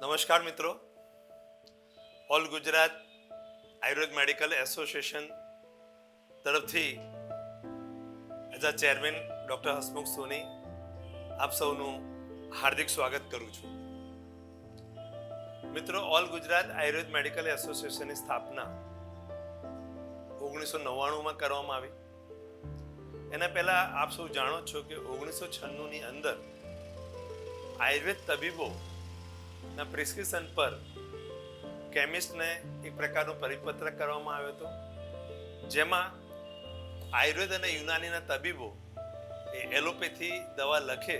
નમસ્કાર મિત્રો. All Gujarat Ayurved medical association તરફથી as a chairman doctor Hasmukh Soni આપ સૌનું હાર્દિક સ્વાગત કરું છું. મિત્રો, ઓલ ગુજરાત આયુર્વેદ મેડિકલ એસોસિએશનની સ્થાપના 1999માં કરવામાં આવી. એના પહેલા આપ સૌ જાણો છો કે 1996ની અંદર આયુર્વેદ તબીબો ના પ્રિસ્ક્રિપ્શન પર કેમિસ્ટને એક પ્રકારનો પરિપત્ર કરવામાં આવ્યો હતો, જેમાં આયુર્વેદ અને યુનાનીના તબીબો એ એલોપેથી દવા લખે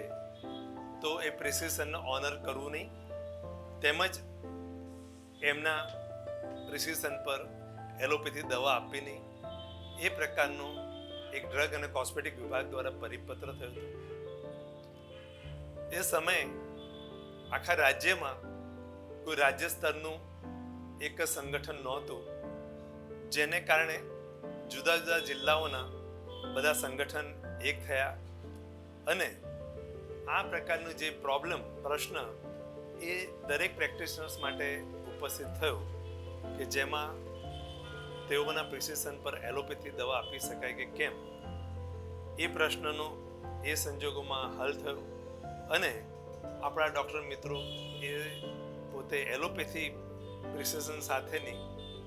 તો એ પ્રિસ્ક્રિપ્શનને ઓનર કરવું નહીં, તેમજ એમના પ્રિસ્ક્રિપ્શન પર એલોપેથી દવા આપવી નહીં. એ પ્રકારનો એક ડ્રગ અને કોસ્મેટિક વિભાગ દ્વારા પરિપત્ર થયો હતો. એ સમયે આખા રાજ્યમાં કોઈ રાજ્ય સ્તરનું એક સંગઠન નહોતું, જેને કારણે જુદા જુદા જિલ્લાઓના બધા સંગઠન એક થયા અને આ પ્રકારનો જે પ્રશ્ન એ દરેક પ્રેક્ટિશનર્સ માટે ઉપસ્થિત થયો કે જેમાં તેઓના પ્રિસ્ક્રિપ્શન પર એલોપેથી દવા આપી શકાય કે કેમ, એ પ્રશ્નનો એ સંજોગોમાં હલ થયો અને આપણા ડૉક્ટર મિત્રો એ પોતે એલોપેથી પ્રિસ્ક્રિપ્શન સાથેની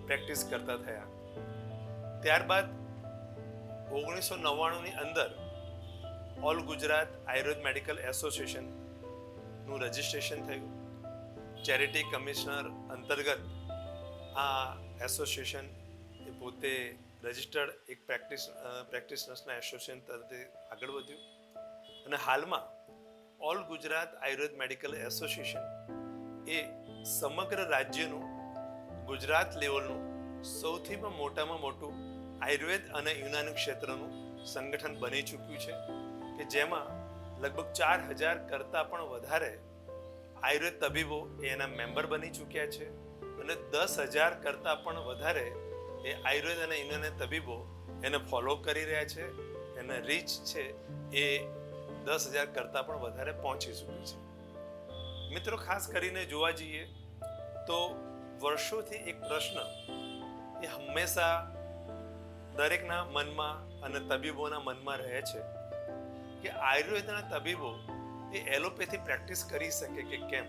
પ્રેક્ટિસ કરતા થયા. ત્યારબાદ 1999ની અંદર ઓલ ગુજરાત આયુર્વેદ મેડિકલ એસોસિએશનનું રજિસ્ટ્રેશન થયું. ચેરિટી કમિશનર અંતર્ગત આ એસોસિએશન એ પોતે રજિસ્ટર્ડ એક પ્રેક્ટિશનર્સના એસોસિએશન તરફથી આગળ વધ્યું અને હાલમાં all Gujarat Ayurved medical association એ સમગ્ર રાજ્યનું ગુજરાત લેવલનું સૌથી મોટામાં મોટું આયુર્વેદ અને યુનાની ક્ષેત્રનું સંગઠન બની ચૂક્યું છે કે જેમાં લગભગ 4000 કરતાં પણ વધારે આયુર્વેદ તબીબો એના મેમ્બર બની ચૂક્યા છે અને 10,000 કરતાં પણ વધારે એ આયુર્વેદ અને યુનાની તબીબો એને ફોલો કરી રહ્યા છે. એના રીચ છે એ 10,000 કરતાં પણ વધારે પહોંચી ચૂકી છે. મિત્રો, ખાસ કરીને જોવા જઈએ તો વર્ષોથી એક પ્રશ્ન એ હંમેશા દરેકના મનમાં અને તબીબોના મનમાં રહે છે કે આયુર્વેદના તબીબો એ એલોપેથી પ્રેક્ટિસ કરી શકે કે કેમ.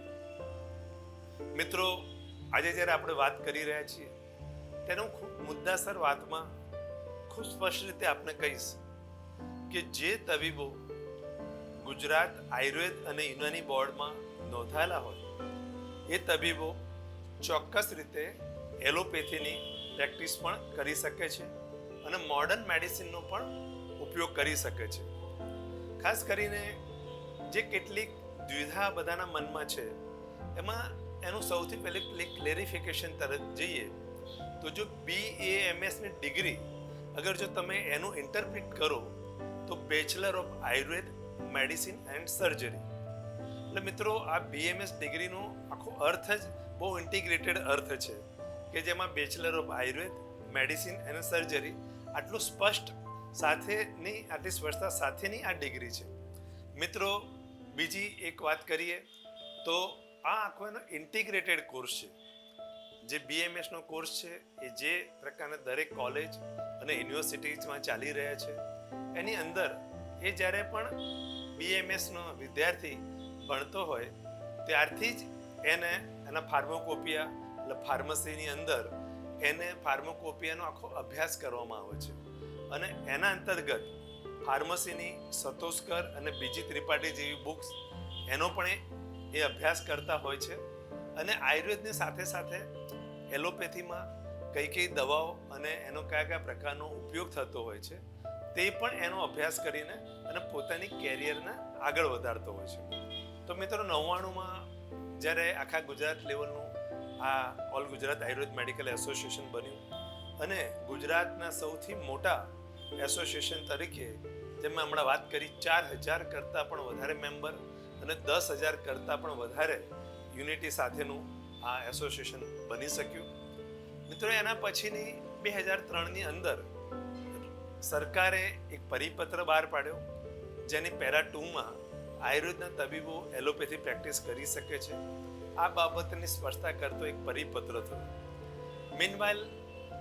મિત્રો, આજે જ્યારે આપણે વાત કરી રહ્યા છીએ ત્યારે હું ખૂબ મુદ્દાસર વાતમાં ખૂબ સ્પષ્ટ રીતે આપને કહીશ કે જે તબીબો ગુજરાત આયુર્વેદ અને યુનાની બોર્ડમાં નોંધાયેલા હોય એ તબીબો ચોક્કસ રીતે એલોપેથીની પ્રેક્ટિસ પણ કરી શકે છે અને મોડર્ન મેડિસિનનો પણ ઉપયોગ કરી શકે છે. ખાસ કરીને જે કેટલીક દ્વિધા બધાના મનમાં છે એમાં એનું સૌથી પહેલી ક્લેરિફિકેશન તરફ જઈએ તો જો BAMSની ડિગ્રી અગર જો તમે એનું ઇન્ટરપ્રિટ કરો તો bachelor of Ayurveda medicine and surgery. એટલે મિત્રો, આ BMS ડિગ્રીનો આખો અર્થ જ બહુ ઇન્ટિગ્રેટેડ અર્થ છે કે જેમાં bachelor of Ayurveda medicine and surgery આટલું સ્પષ્ટ સાથેની આટલી સ્પષ્ટતા સાથેની આ ડિગ્રી છે. મિત્રો, બીજી એક વાત કરીએ તો આ આખો એનો ઇન્ટિગ્રેટેડ કોર્સ છે. જે BMSનો કોર્સ છે એ જે પ્રકારના દરેક કોલેજ અને યુનિવર્સિટીઝમાં ચાલી રહ્યા છે એની અંદર એ જ્યારે પણ BMSનો વિદ્યાર્થી ભણતો હોય ત્યારથી જ એને એના ફાર્માકોપિયા એટલે ફાર્મસીની અંદર એને ફાર્માકોપિયાનો આખો અભ્યાસ કરવામાં આવે છે અને એના અંતર્ગત ફાર્મસીની સતોસ્કર અને બીજી ત્રિપાઠી જેવી બુક્સ એનો પણ એ અભ્યાસ કરતા હોય છે અને આયુર્વેદની સાથે સાથે એલોપેથીમાં કઈ કઈ દવાઓ અને એનો કયા કયા પ્રકારનો ઉપયોગ થતો હોય છે તે પણ એનો અભ્યાસ કરીને અને પોતાની કેરિયરને આગળ વધારતો હોય છે. તો મિત્રો, 99માં જ્યારે આખા ગુજરાત લેવલનું આ all Gujarat Ayurved medical association બન્યું અને ગુજરાતના સૌથી મોટા એસોસિએશન તરીકે જેમાં હમણાં વાત કરી 4000 કરતાં પણ વધારે મેમ્બર અને 10,000 કરતાં પણ વધારે યુનિટી સાથેનું આ એસોસિએશન બની શક્યું. મિત્રો, એના પછીની 2003ની અંદર સરકારે એક પરિપત્ર બહાર પાડ્યો જેની પેરા 2માં આયુર્વેદના તબીબો એલોપેથી પ્રેક્ટિસ કરી શકે છે આ બાબતની સ્પષ્ટતા કરતો એક પરિપત્ર થયો. મીનવાઇલ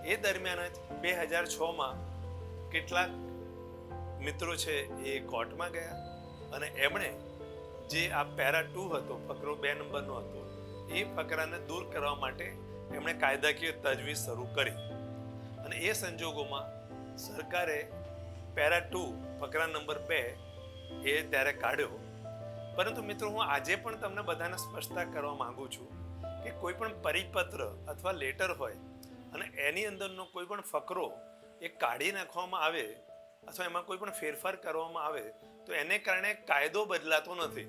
એ દરમિયાન જ 2006માં કેટલાક મિત્રો છે એ કોર્ટમાં ગયા અને એમણે જે આ પેરા 2 હતો, ફકરો 2 નંબરનો હતો, એ ફકરાને દૂર કરવા માટે એમણે કાયદાકીય તજવીજ શરૂ કરી. અને એ સંજોગોમાં સરકારે પેરા 2 ફકરા નંબર 2 એ ત્યારે કાઢ્યો. પરંતુ મિત્રો, હું આજે પણ તમને બધાને સ્પષ્ટતા કરવા માંગુ છું કે કોઈ પણ પરિપત્ર અથવા લેટર હોય અને એની અંદરનો કોઈ પણ ફકરો એ કાઢી નાખવામાં આવે અથવા એમાં કોઈ પણ ફેરફાર કરવામાં આવે તો એને કારણે કાયદો બદલાતો નથી.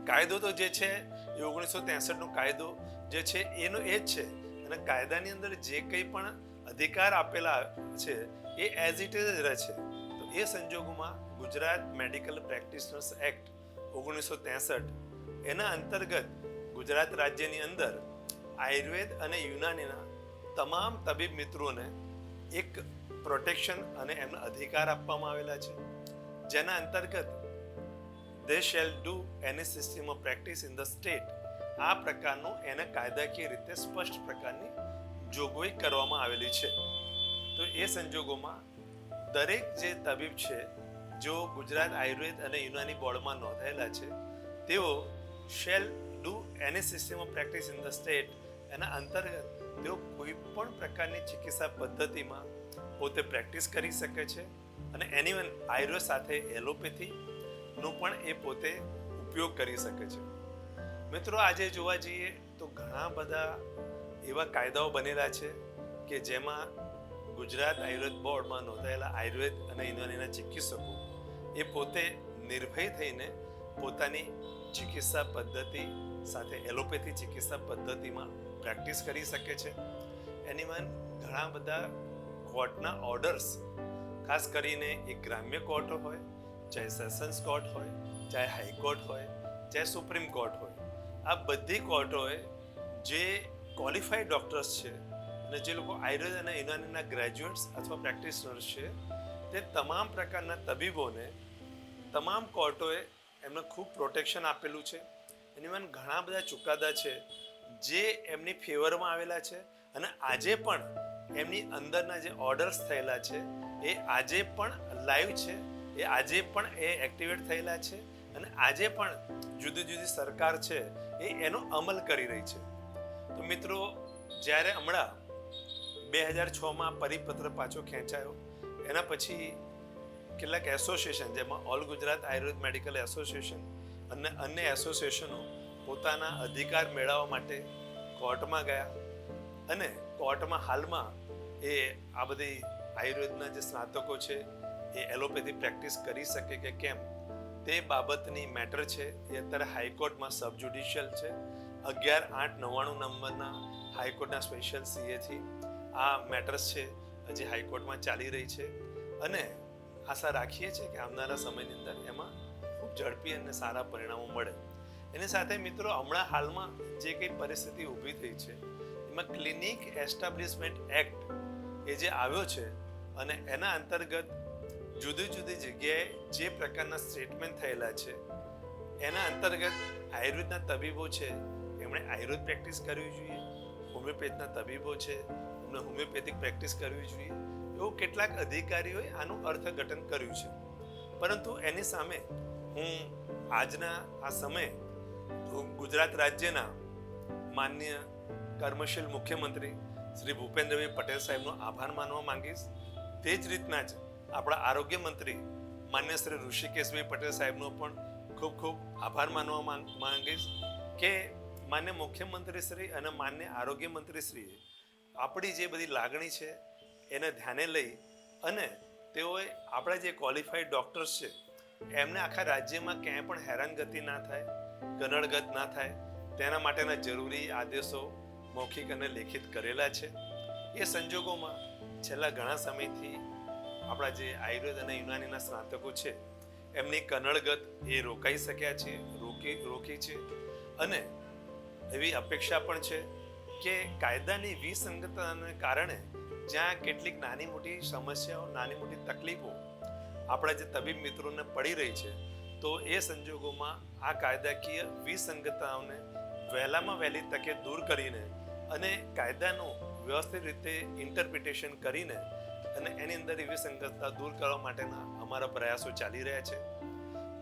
કાયદો તો જે છે એ 1963નો કાયદો જે છે એનો એ જ છે, અને કાયદાની અંદર જે કંઈ પણ અધિકાર આપેલા છે એ એઝ ઇટ ઇઝ રહે છે. તો એ સંજોગોમાં ગુજરાત મેડિકલ પ્રેક્ટિશનર્સ એક્ટ 1963 એના અંતર્ગત ગુજરાત રાજ્યની અંદર આયુર્વેદ અને યુનાનીના તમામ તબીબ મિત્રોને એક પ્રોટેક્શન અને એમના અધિકાર આપવામાં આવેલા છે, જેના અંતર્ગત they shall do any system of practice in the state. આ પ્રકારનું એને કાયદાકીય રીતે સ્પષ્ટ પ્રકારની જોગવાઈ કરવામાં આવેલી છે. તો એ સંજોગોમાં દરેક જે તબીબ છે જો ગુજરાત આયુર્વેદ અને યુનાની બોર્ડમાં નોંધાયેલા છે તેઓ shall do any system of practice in the state, એના અંતર્ગત તેઓ કોઈ પણ પ્રકારની ચિકિત્સા પદ્ધતિમાં પોતે પ્રેક્ટિસ કરી શકે છે અને એનીવન આયુર્વેદ સાથે એલોપેથીનો પણ એ પોતે ઉપયોગ કરી શકે છે. મિત્રો, આજે જોવા જઈએ તો ઘણા બધા એવા કાયદાઓ બનેલા છે કે જેમાં ગુજરાત આયુર્વેદ બોર્ડમાં નોંધાયેલા આયુર્વેદ અને યુનાનીના ચિકિત્સકો એ પોતે નિર્ભય થઈને પોતાની ચિકિત્સા પદ્ધતિ સાથે એલોપેથી ચિકિત્સા પદ્ધતિમાં પ્રેક્ટિસ કરી શકે છે. એનીવન ઘણા બધા કોર્ટના ઓર્ડર્સ, ખાસ કરીને એ ગ્રામ્ય કોર્ટ હોય, ચાહે સેશન્સ કોર્ટ હોય, ચાહે હાઈકોર્ટ હોય, ચાહે સુપ્રીમ કોર્ટ હોય, આ બધી કોર્ટોએ જે ક્વોલિફાઈડ ડૉક્ટર્સ છે અને જે લોકો આયુર્વેદ અને યુનાનીના ગ્રેજ્યુએટ્સ અથવા પ્રેક્ટિશનર્સ છે તે તમામ પ્રકારના તબીબોને તમામ કોર્ટોએ એમને ખૂબ પ્રોટેક્શન આપેલું છે. એની ઘણા બધા ચુકાદા છે જે એમની ફેવરમાં આવેલા છે અને આજે પણ એમની અંદરના જે ઓર્ડર્સ થયેલા છે એ આજે પણ લાઈવ છે, એ આજે પણ એ એક્ટિવેટ થયેલા છે અને આજે પણ જુદી જુદી સરકાર છે એ એનો અમલ કરી રહી છે. તો મિત્રો, જ્યારે હમણાં 2006માં પરિપત્ર પાછો ખેંચાયો, એના પછી કેટલાક એસોસિએશન, જેમાં all Gujarat Ayurved medical association અને અન્ય એસોસિએશનો પોતાના અધિકાર મેળવવા માટે કોર્ટમાં ગયા અને કોર્ટમાં હાલમાં એ આ બધી આયુર્વેદના જે સ્નાતકો છે એ એલોપેથી પ્રેક્ટિસ કરી શકે કે કેમ તે બાબતની મેટર છે એ અત્યારે હાઈકોર્ટમાં સબજ્યુડિશિયલ છે. 11/8/99 નંબરના હાઈકોર્ટના સ્પેશિયલ સીએથી આ મેટર્સ છે હજી હાઈકોર્ટમાં ચાલી રહી છે અને આશા રાખીએ છીએ કે આવનારા સમયની અંદર એમાં ખૂબ ઝડપી અને સારા પરિણામો મળે. એની સાથે મિત્રો, હમણાં હાલમાં જે કંઈ પરિસ્થિતિ ઊભી થઈ છે એમાં ક્લિનિક એસ્ટાબ્લિશમેન્ટ એક્ટ એ જે આવ્યો છે અને એના અંતર્ગત જુદી જુદી જગ્યાએ જે પ્રકારના સ્ટેટમેન્ટ થયેલા છે એના અંતર્ગત આયુર્વેદના તબીબો છે એમણે આયુર્વેદ પ્રેક્ટિસ કરવી જોઈએ, હોમિયોપેથના તબીબો છે એમણે હોમિયોપેથિક પ્રેક્ટિસ કરવી જોઈએ, એવું કેટલાક અધિકારીઓએ આનું અર્થઘટન કર્યું છે. પરંતુ એની સામે હું આજના આ સમયે ગુજરાત રાજ્યના માનનીય કર્મશીલ મુખ્યમંત્રી શ્રી ભૂપેન્દ્રભાઈ પટેલ સાહેબનો આભાર માનવા માંગીશ. તે જ રીતના જ આપણા આરોગ્ય મંત્રી માન્ય શ્રી ઋષિકેશભાઈ પટેલ સાહેબનો પણ ખૂબ ખૂબ આભાર માનવા માંગીશ કે માન્ય મુખ્યમંત્રી શ્રી અને માન્ય આરોગ્ય મંત્રી શ્રીએ આપણી જે બધી લાગણી છે એને ધ્યાને લઈ અને તેઓએ આપણા જે ક્વોલિફાઈડ ડૉક્ટર્સ છે એમને આખા રાજ્યમાં ક્યાંય પણ હેરાનગતિ ના થાય, કનડગત ના થાય, તેના માટેના જરૂરી આદેશો મૌખિક અને લેખિત કરેલા છે. એ સંજોગોમાં છેલ્લા ઘણા સમયથી આપણા જે આયુર્વેદ અને યુનાનીના સ્નાતકો છે એમની કનડગત એ રોકાઈ શક્યા છે, રોકી છે અને એવી અપેક્ષા પણ છે કે કાયદાની વિસંગતતાને કારણે જ્યાં કેટલીક નાની મોટી સમસ્યાઓ, નાની મોટી તકલીફો આપણા જે તબીબ મિત્રોને પડી રહી છે, તો એ સંજોગોમાં આ કાયદાકીય વિસંગતતાઓને વહેલામાં વહેલી તકે દૂર કરીને અને કાયદાનું વ્યવસ્થિત રીતે ઇન્ટરપ્રિટેશન કરીને અને એની અંદર એવી સંગતતા દૂર કરવા માટેના અમારા પ્રયાસો ચાલી રહ્યા છે.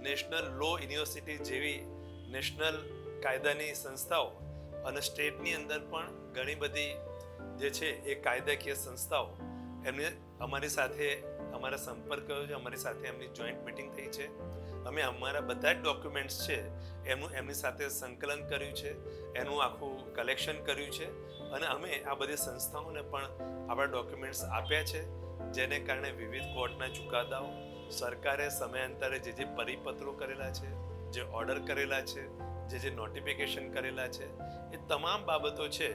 નેશનલ લો યુનિવર્સિટી જેવી નેશનલ કાયદાની સંસ્થાઓ અને સ્ટેટની અંદર પણ ઘણી બધી જે છે એ કાયદાકીય સંસ્થાઓ એમને અમારી સાથે અમારા સંપર્ક કર્યો છે, અમારી સાથે એમની જોઈન્ટ મિટિંગ થઈ છે. અમે અમારા બધા જ ડોક્યુમેન્ટ્સ છે એમની સાથે સંકલન કર્યું છે, એનું આખું કલેક્શન કર્યું છે અને અમે આ બધી સંસ્થાઓને પણ આપણા ડોક્યુમેન્ટ્સ આપ્યા છે, જેને કારણે વિવિધ કોર્ટના ચુકાદાઓ, સરકારે સમયાંતરે જે પરિપત્રો કરેલા છે, જે ઓર્ડર કરેલા છે, જે નોટિફિકેશન કરેલા છે, એ તમામ બાબતો છે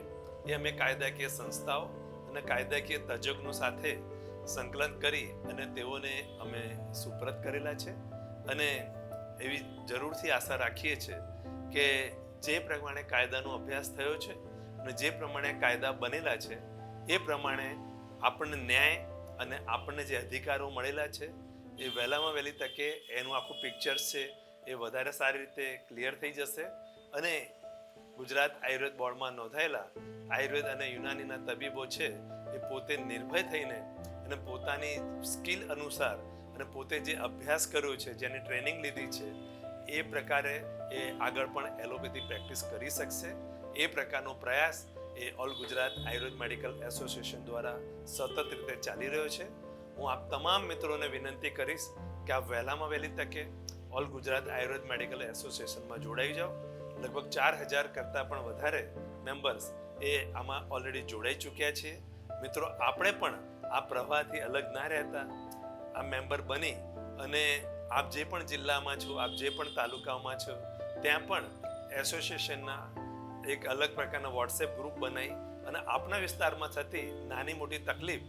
એ અમે કાયદાકીય સંસ્થાઓ અને કાયદાકીય તજજ્ઞો સાથે સંકલન કરી અને તેઓને અમે સુપરત કરેલા છે. અને એવી જરૂરથી આશા રાખીએ છીએ કે જે પ્રમાણે કાયદાનો અભ્યાસ થયો છે અને જે પ્રમાણે કાયદા બનેલા છે એ પ્રમાણે આપણને ન્યાય અને આપણને જે અધિકારો મળેલા છે એ વહેલામાં વહેલી તકે એનું આખું પિક્ચર્સ છે એ વધારે સારી રીતે ક્લિયર થઈ જશે અને ગુજરાત આયુર્વેદ બોર્ડમાં નોંધાયેલા આયુર્વેદ અને યુનાનીના તબીબો છે એ પોતે નિર્ભય થઈને અને પોતાની સ્કિલ અનુસાર અને પોતે જે અભ્યાસ કર્યો છે, જેની ટ્રેનિંગ લીધી છે, એ પ્રકારે એ આગળ પણ એલોપેથી પ્રેક્ટિસ કરી શકશે. એ પ્રકારનો પ્રયાસ એ all Gujarat Ayurved medical association દ્વારા સતત રીતે ચાલી રહ્યો છે. હું આપ તમામ મિત્રોને વિનંતી કરીશ કે આપ વહેલામાં વહેલી તકે ઓલ ગુજરાત આયુર્વેદ મેડિકલ એસોસિએશનમાં જોડાઈ જાઓ. લગભગ 4,000 કરતાં પણ વધારે મેમ્બર્સ એ આમાં ઓલરેડી જોડાઈ ચૂક્યા છે. મિત્રો, આપણે પણ આ પ્રવાહથી અલગ ના રહેતા આ મેમ્બર બની અને આપ જે પણ જિલ્લામાં છો, આપ જે પણ તાલુકામાં છો, ત્યાં પણ એસોસિએશનના એક અલગ પ્રકારના વોટ્સએપ ગ્રુપ બનાવી અને આપના વિસ્તારમાં થતી નાની મોટી તકલીફ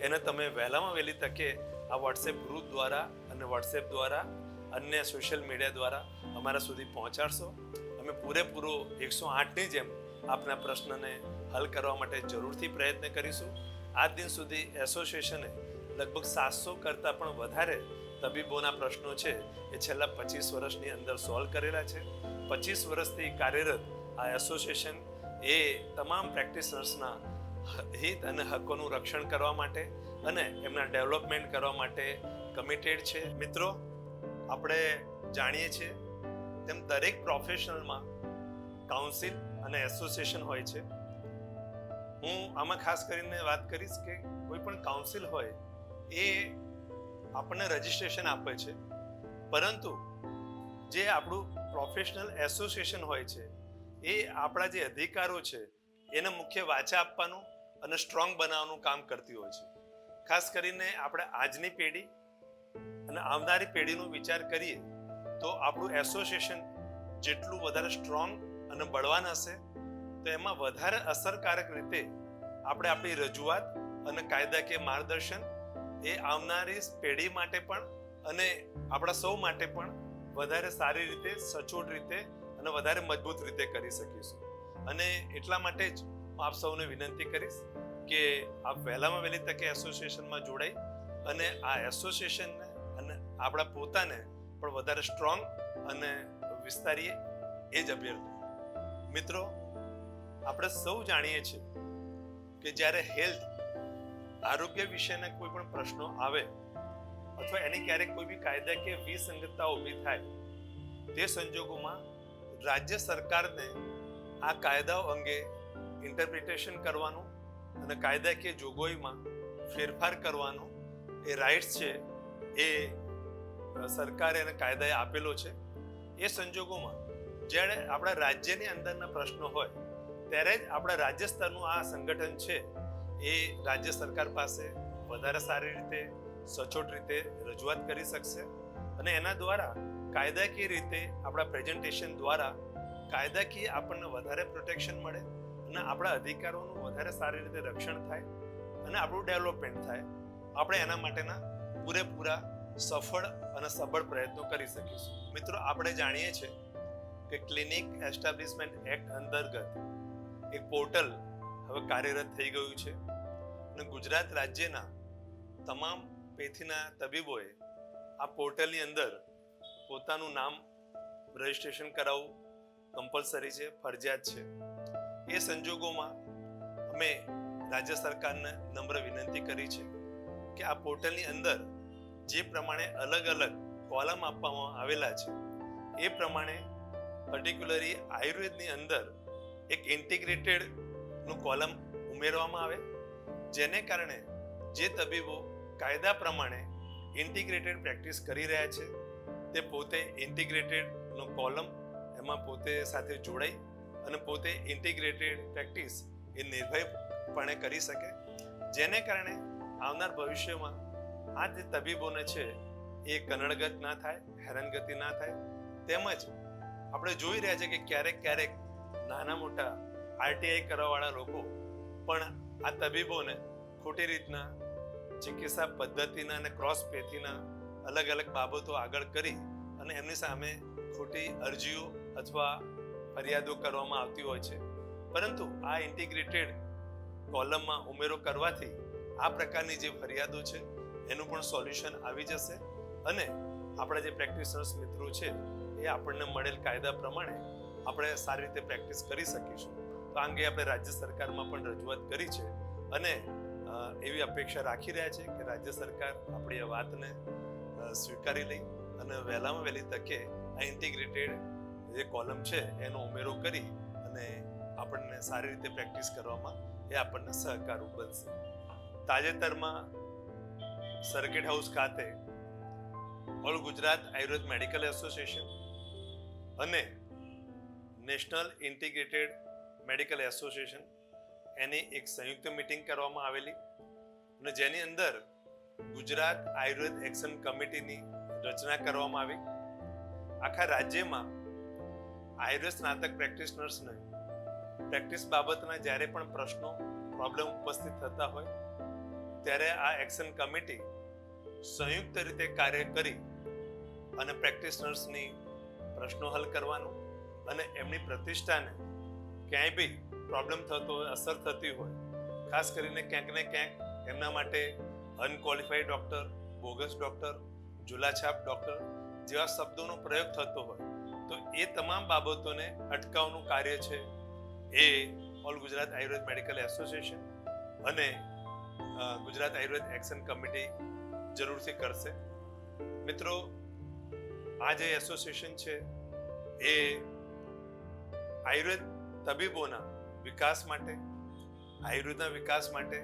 એને તમે વહેલામાં વહેલી તકે આ વોટ્સએપ ગ્રુપ દ્વારા અને વોટ્સએપ દ્વારા અન્ય સોશિયલ મીડિયા દ્વારા અમારા સુધી પહોંચાડશો. અમે પૂરેપૂરો 108ની જેમ આપના પ્રશ્નને હલ કરવા માટે જરૂરથી પ્રયત્ન કરીશું. આજ દિન સુધી એસોસિએશને લગભગ 700 કરતાં પણ વધારે તબીબોના પ્રશ્નો છે એ છેલ્લા 25 વર્ષની અંદર સોલ્વ કરેલા છે. 25 વર્ષથી કાર્યરત આ એસોસિએશન એ તમામ પ્રેક્ટિશનર્સના હિત અને હકોનું રક્ષણ કરવા માટે અને એમના ડેવલપમેન્ટ કરવા માટે કમિટેડ છે. મિત્રો, આપણે જાણીએ છીએ તેમ દરેક પ્રોફેશનલમાં કાઉન્સિલ અને એસોસિએશન હોય છે. હું આમાં ખાસ કરીને વાત કરીશ કે કોઈ પણ કાઉન્સિલ હોય એ આપણને રજિસ્ટ્રેશન આપે છે, પરંતુ જે આપણું પ્રોફેશનલ એસોસિએશન હોય છે એ આપણા જે અધિકારો છે એને મુખ્ય વાચા આપવાનું અને સ્ટ્રોંગ બનાવવાનું કામ કરતી હોય છે. ખાસ કરીને આપણે આજની પેઢી અને આવનારી પેઢીનો વિચાર કરીએ તો આપણું એસોસિએશન જેટલું વધારે સ્ટ્રોંગ અને બળવાન હશે તો એમાં વધારે અસરકારક રીતે આપણે આપણી રજૂઆત અને કાયદાકીય માર્ગદર્શન એ આવનારી પેઢી માટે પણ અને આપણા સૌ માટે પણ વધારે સારી રીતે, સચોટ રીતે અને વધારે મજબૂત રીતે કરી શકીશું. અને એટલા માટે જ હું આપ સૌને વિનંતી કરીશ કે આપ વહેલામાં વહેલી તકે એસોસિએશનમાં જોડાઈ અને આ એસોસિએશનને અને આપણા પોતાને પણ વધારે સ્ટ્રોંગ અને વિસ્તારીએ એ જ અભ્યર્થના. મિત્રો, આપણે સૌ જાણીએ છીએ કે જ્યારે હેલ્થ આરોગ્ય વિશેના કોઈ પણ પ્રશ્નો આવે અથવા એની ક્યારેક કોઈ બી કાયદાકીય વિસંગતતા ઊભી થાય તે સંજોગોમાં રાજ્ય સરકારને આ કાયદાઓ અંગે ઇન્ટરપ્રિટેશન કરવાનું અને કાયદાકીય જોગવાઈમાં ફેરફાર કરવાનો એ રાઇટ્સ છે એ સરકારે અને કાયદાએ આપેલો છે. એ સંજોગોમાં જ્યારે આપણા રાજ્યની અંદરના પ્રશ્નો હોય ત્યારે જ આપણા રાજ્ય સ્તરનું આ સંગઠન છે એ રાજ્ય સરકાર પાસે વધારે સારી રીતે, સચોટ રીતે રજૂઆત કરી શકશે અને એના દ્વારા કાયદાકીય રીતે આપણા પ્રેઝન્ટેશન દ્વારા કાયદાકીય આપણને વધારે પ્રોટેક્શન મળે અને આપણા અધિકારોનું વધારે સારી રીતે રક્ષણ થાય અને આપણું ડેવલપમેન્ટ થાય. આપણે એના માટેના પૂરેપૂરા સફળ અને સબળ પ્રયત્નો કરી શકીશું. મિત્રો, આપણે જાણીએ છીએ કે ક્લિનિક એસ્ટાબ્લિશમેન્ટ એક્ટ અંતર્ગત એક પોર્ટલ હવે કાર્યરત થઈ ગયું છે અને ગુજરાત રાજ્યના તમામ પેથીના તબીબોએ આ પોર્ટલની અંદર પોતાનું નામ રજિસ્ટ્રેશન કરાવવું કમ્પલસરી છે, ફરજિયાત છે. એ સંજોગોમાં અમે રાજ્ય સરકારને નમ્ર વિનંતી કરી છે કે આ પોર્ટલની અંદર જે પ્રમાણે અલગ અલગ કોલમ આપવામાં આવેલા છે એ પ્રમાણે પર્ટિક્યુલરલી આયુર્વેદની અંદર એક ઇન્ટિગ્રેટેડ નું કોલમ ઉમેરવામાં આવે, જેને કારણે જે તબીબો કાયદા પ્રમાણે ઇન્ટિગ્રેટેડ પ્રેક્ટિસ કરી રહ્યા છે તે પોતે ઇન્ટિગ્રેટેડ નો કોલમ એમાં પોતે સાથે જોડાઈ અને પોતે ઇન્ટિગ્રેટેડ પ્રેક્ટિસ એ નિર્ભયપણે કરી શકે, જેને કારણે આવનાર ભવિષ્યમાં આ જે તબીબોને છે એ કનડગત ના થાય, હેરાનગતિ ના થાય. તેમજ આપણે જોઈ રહ્યા છે કે ક્યારેક નાના મોટા આરટીઆઈ કરવાવાળા લોકો પણ આ તબીબોને ખોટી રીતના ચિકિત્સા પદ્ધતિના અને ક્રોસ પેથીના અલગ અલગ બાબતો આગળ કરી અને એમની સામે ખોટી અરજીઓ અથવા ફરિયાદો કરવામાં આવતી હોય છે. પરંતુ આ ઇન્ટિગ્રેટેડ કોલમમાં ઉમેરો કરવાથી આ પ્રકારની જે ફરિયાદો છે એનું પણ સોલ્યુશન આવી જશે અને આપણા જે પ્રેક્ટિશનર્સ મિત્રો છે એ આપણને મળેલ કાયદા પ્રમાણે આપણે સારી રીતે પ્રેક્ટિસ કરી શકીશું. તો આ અંગે આપણે રાજ્ય સરકારમાં પણ રજૂઆત કરી છે અને એવી અપેક્ષા રાખી રહ્યા છે કે રાજ્ય સરકાર આપણી આ વાતને સ્વીકારી લઈ અને વહેલામાં વહેલી તકે આ ઇન્ટિગ્રેટેડ જે કોલમ છે એનો ઉમેરો કરી અને આપણને સારી રીતે પ્રેક્ટિસ કરવામાં એ આપણને સહકારરૂપ બનશે. તાજેતરમાં સર્કિટ હાઉસ ખાતે all Gujarat Ayurved medical association અને નેશનલ ઇન્ટિગ્રેટેડ મેડિકલ એસોસિએશન એની એક સંયુક્ત મીટિંગ કરવામાં આવેલી અને જેની અંદર ગુજરાત આયુર્વેદ એક્શન કમિટીની રચના કરવામાં આવી. આખા રાજ્યમાં આયુર્વેદ સ્નાતક પ્રેક્ટિશનર્સને પ્રેક્ટિસ બાબતના જ્યારે પણ પ્રશ્નો પ્રોબ્લેમ ઉપસ્થિત થતા હોય ત્યારે આ એક્શન કમિટી સંયુક્ત રીતે કાર્ય કરી અને પ્રેક્ટિશનર્સની પ્રશ્નો હલ કરવાનું અને એમની પ્રતિષ્ઠાને ક્યાંય બી પ્રોબ્લેમ થતો હોય, અસર થતી હોય, ખાસ કરીને ક્યાંક ને ક્યાંક એમના માટે અનક્વોલિફાઈડ ડૉક્ટર, બોગસ ડૉક્ટર, ઝુલાછાપ ડૉક્ટર જેવા શબ્દોનો પ્રયોગ થતો હોય તો એ તમામ બાબતોને અટકાવવાનું કાર્ય છે એ all Gujarat Ayurved medical association અને ગુજરાત આયુર્વેદ એક્શન કમિટી જરૂરથી કરશે. મિત્રો, આ જે એસોસિએશન છે એ આયુર્વેદ તબીબોના વિકાસ માટે, આયુર્વેદના વિકાસ માટે,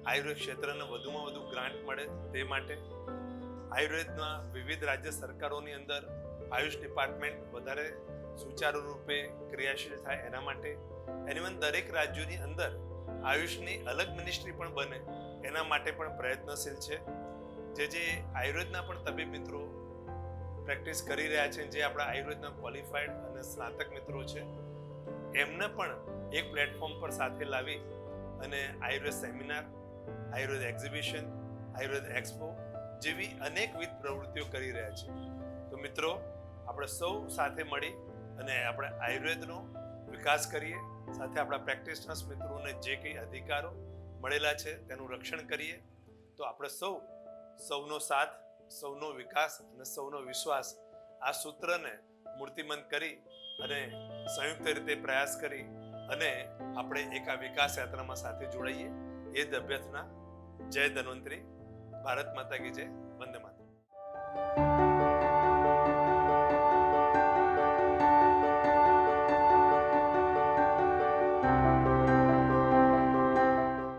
આયુર્વેદ ક્ષેત્રને વધુમાં વધુ ગ્રાન્ટ મળે તે માટે, આયુર્વેદના વિવિધ રાજ્ય સરકારોની અંદર આયુષ ડિપાર્ટમેન્ટ વધારે સુચારુ રૂપે ક્રિયાશીલ થાય એના માટે, એની દરેક રાજ્યોની અંદર આયુષની અલગ મિનિસ્ટ્રી પણ બને એના માટે પણ પ્રયત્નશીલ છે. જે આયુર્વેદના પણ તબીબ મિત્રો પ્રેક્ટિસ કરી રહ્યા છે, જે આપણા આયુર્વેદના ક્વોલિફાઈડ અને સ્નાતક મિત્રો છે, એમને પણ એક પ્લેટફોર્મ પર સાથે લાવી અને Ayurveda seminar, Ayurveda exhibition, Ayurveda expo જેવી અનેકવિધ પ્રવૃત્તિઓ કરી રહ્યા છે. તો મિત્રો, આપણે સૌ સાથે મળી અને આપણે આયુર્વેદનો વિકાસ કરીએ, સાથે આપણા પ્રેક્ટિશનર્સ મિત્રોને જે કંઈ અધિકારો મળેલા છે તેનું રક્ષણ કરીએ. તો આપણે સૌનો સાથ, સૌનો વિકાસ અને સૌનો વિશ્વાસ આ સૂત્રને મૂર્તિમંત કરી અને સંયુક્ત રીતે પ્રયાસ કરી અને આપણે એક આ વિકાસ યાત્રામાં સાથે જોડાઈએ એ જ અભ્યર્થના. જય ધન્વંતરી. ભારત માતા કી જય. વંદે માતરમ.